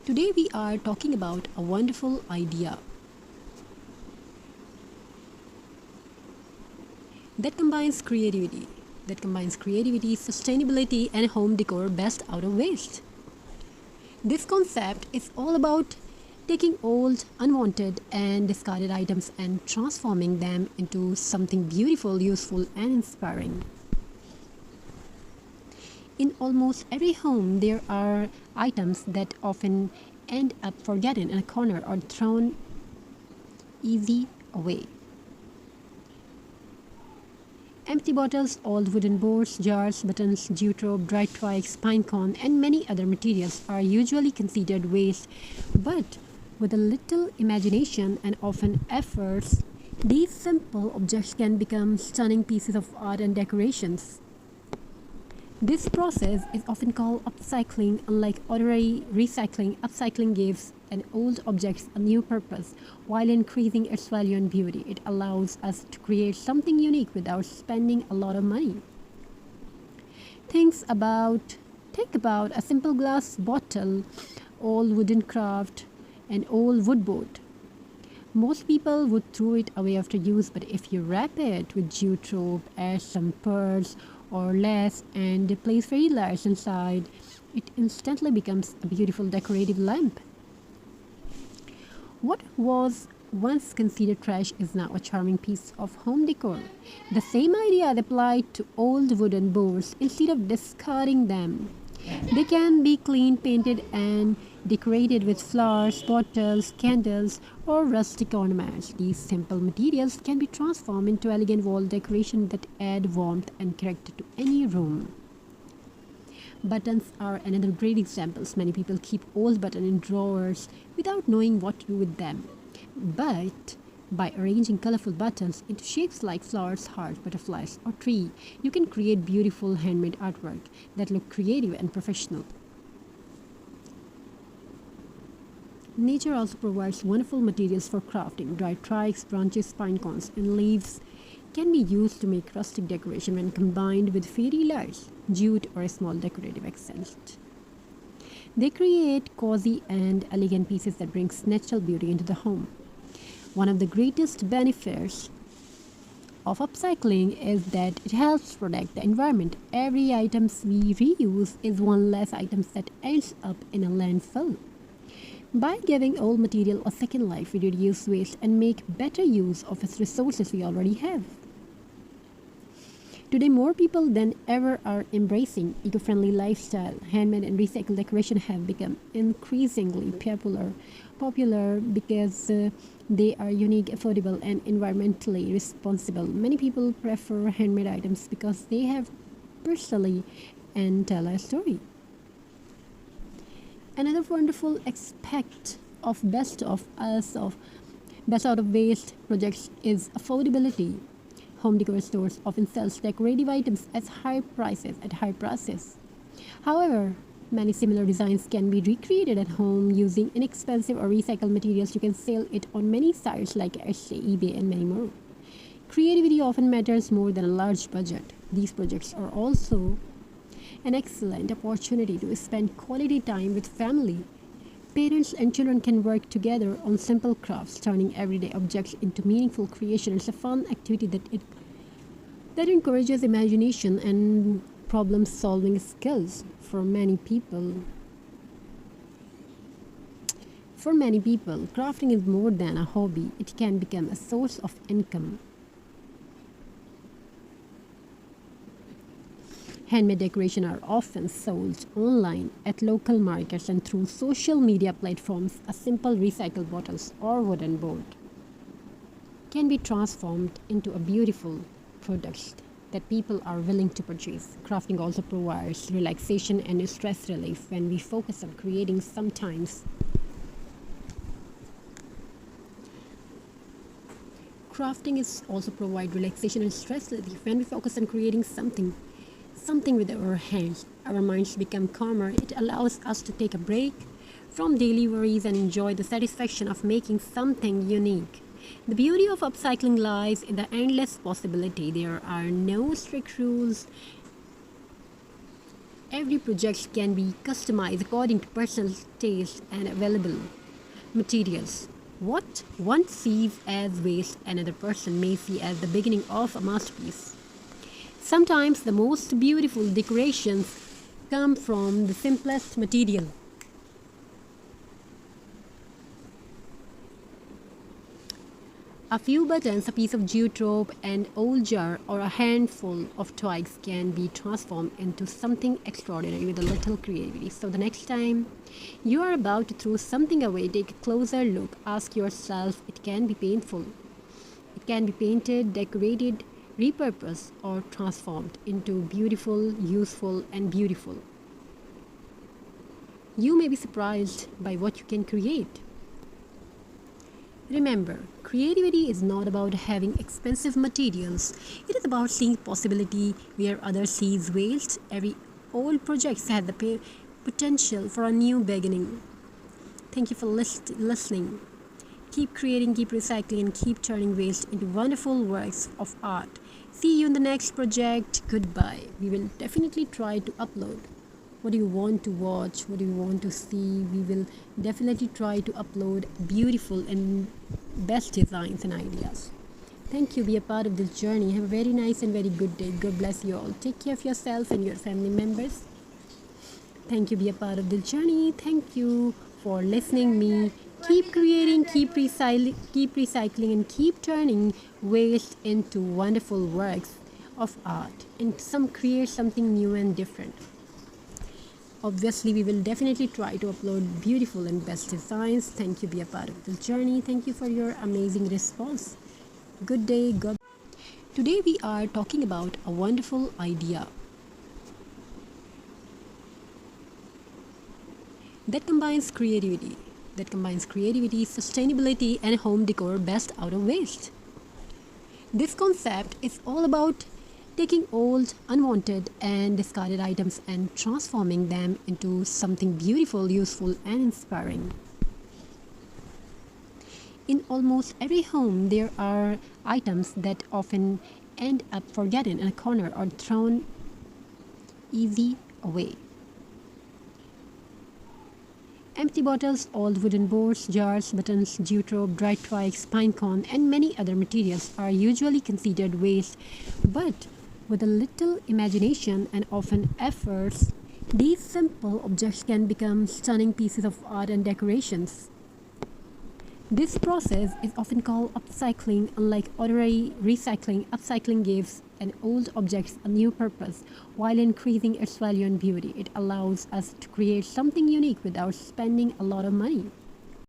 Today we are talking about a wonderful idea that combines creativity, sustainability, and home decor best out of waste. This concept is all about taking old, unwanted, and discarded items and transforming them into something beautiful, useful, and inspiring. In almost every home, there are items that often end up forgotten in a corner or thrown easy away. Empty bottles, old wooden boards, jars, buttons, jute rope, dried twigs, pine cone, and many other materials are usually considered waste, but with a little imagination and often efforts, these simple objects can become stunning pieces of art and decorations. This process is often called upcycling. Unlike ordinary recycling, upcycling gives an old object a new purpose while increasing its value and beauty. It allows us to create something unique without spending a lot of money. Think about think about a simple glass bottle, old wooden craft, an old wood board. Most people would throw it away after use, but if you wrap it with jute rope, add some pearls or lace, and place fairy lights inside, it instantly becomes a beautiful decorative lamp. What was once considered trash is now a charming piece of home decor. The same idea is applied to old wooden boards. Instead of discarding them, they can be cleaned, painted, and decorated with flowers, bottles, candles, or rustic ornaments. These simple materials can be transformed into elegant wall decoration that add warmth and character to any room. Buttons are another great example. Many people keep old buttons in drawers without knowing what to do with them. But by arranging colorful buttons into shapes like flowers, hearts, butterflies, or tree, you can create beautiful handmade artwork that look creative and professional. Nature also provides wonderful materials for crafting. Dried twigs, branches, pine cones, and leaves can be used to make rustic decoration when combined with fairy lights, jute, or a small decorative accent. They create cozy and elegant pieces that brings natural beauty into the home. One of the greatest benefits of upcycling is that it helps protect the environment. Every item we reuse is one less item that ends up in a landfill. By giving old material a second life, we reduce waste and make better use of its resources we already have. Today, more people than ever are embracing eco-friendly lifestyle. Handmade and recycled decoration have become increasingly popular because they are unique, affordable, and environmentally responsible. Many people prefer handmade items because they have personally and tell a story. Another wonderful aspect of best out of waste projects is affordability. Home decor stores often sells decorative items at high prices. However, many similar designs can be recreated at home using inexpensive or recycled materials. You can sell it on many sites like Etsy, eBay, and many more. Creativity often matters more than a large budget. These projects are also an excellent opportunity to spend quality time with family. Parents and children can work together on simple crafts, turning everyday objects into meaningful creation. It's a fun activity that encourages imagination and problem-solving skills for many people. For many people, crafting is more than a hobby. It can become a source of income. Handmade decoration are often sold online at local markets and through social media platforms. A simple recycled bottles or wooden board can be transformed into a beautiful product that people are willing to purchase. Crafting also provides relaxation and stress relief when we focus on creating sometimes. Crafting is also provide relaxation and stress relief when we focus on creating something with our hands. Our minds become calmer. It allows us to take a break from daily worries and enjoy the satisfaction of making something unique. The beauty of upcycling lies in the endless possibility. There are no strict rules Every project can be customized according to personal taste and available materials. What one sees as waste, another person may see as the beginning of a masterpiece. Sometimes the most beautiful decorations come from the simplest material. A few buttons, a piece of jute rope, an old jar, or a handful of twigs can be transformed into something extraordinary with a little creativity. So, the next time you are about to throw something away, take a closer look. Ask yourself, it can be painful. It can be painted, decorated, repurposed, or transformed into beautiful, useful, and beautiful. You may be surprised by what you can create. Remember, creativity is not about having expensive materials. It is about seeing possibility where others see waste. Every old project has the potential for a new beginning. Thank you for listening. Keep creating, keep recycling, and keep turning waste into wonderful works of art. See you in the next project. Goodbye. We will definitely try to upload. What do you want to watch? What do you want to see? We will definitely try to upload beautiful and best designs and ideas. Thank you. Be a part of this journey. Have a very nice and very good day. God bless you all. Take care of yourself and your family members. Thank you. Be a part of this journey. Thank you for listening me. Keep creating, keep recycling, and keep turning waste into wonderful works of art and create something new and different. Obviously, we will definitely try to upload beautiful and best designs. Thank you. Be a part of this journey. Thank you for your amazing response. Good day. Today we are talking about a wonderful idea that combines creativity, sustainability, and home decor best out of waste. This concept is all about taking old, unwanted, and discarded items and transforming them into something beautiful, useful, and inspiring. In almost every home, there are items that often end up forgotten in a corner or thrown easy away. Empty bottles, old wooden boards, jars, buttons, jute rope, dried twigs, pine cone, and many other materials are usually considered waste, but with a little imagination and often efforts, these simple objects can become stunning pieces of art and decorations. This process is often called upcycling. Unlike ordinary recycling, upcycling gives an old object a new purpose while increasing its value and beauty. It allows us to create something unique without spending a lot of money.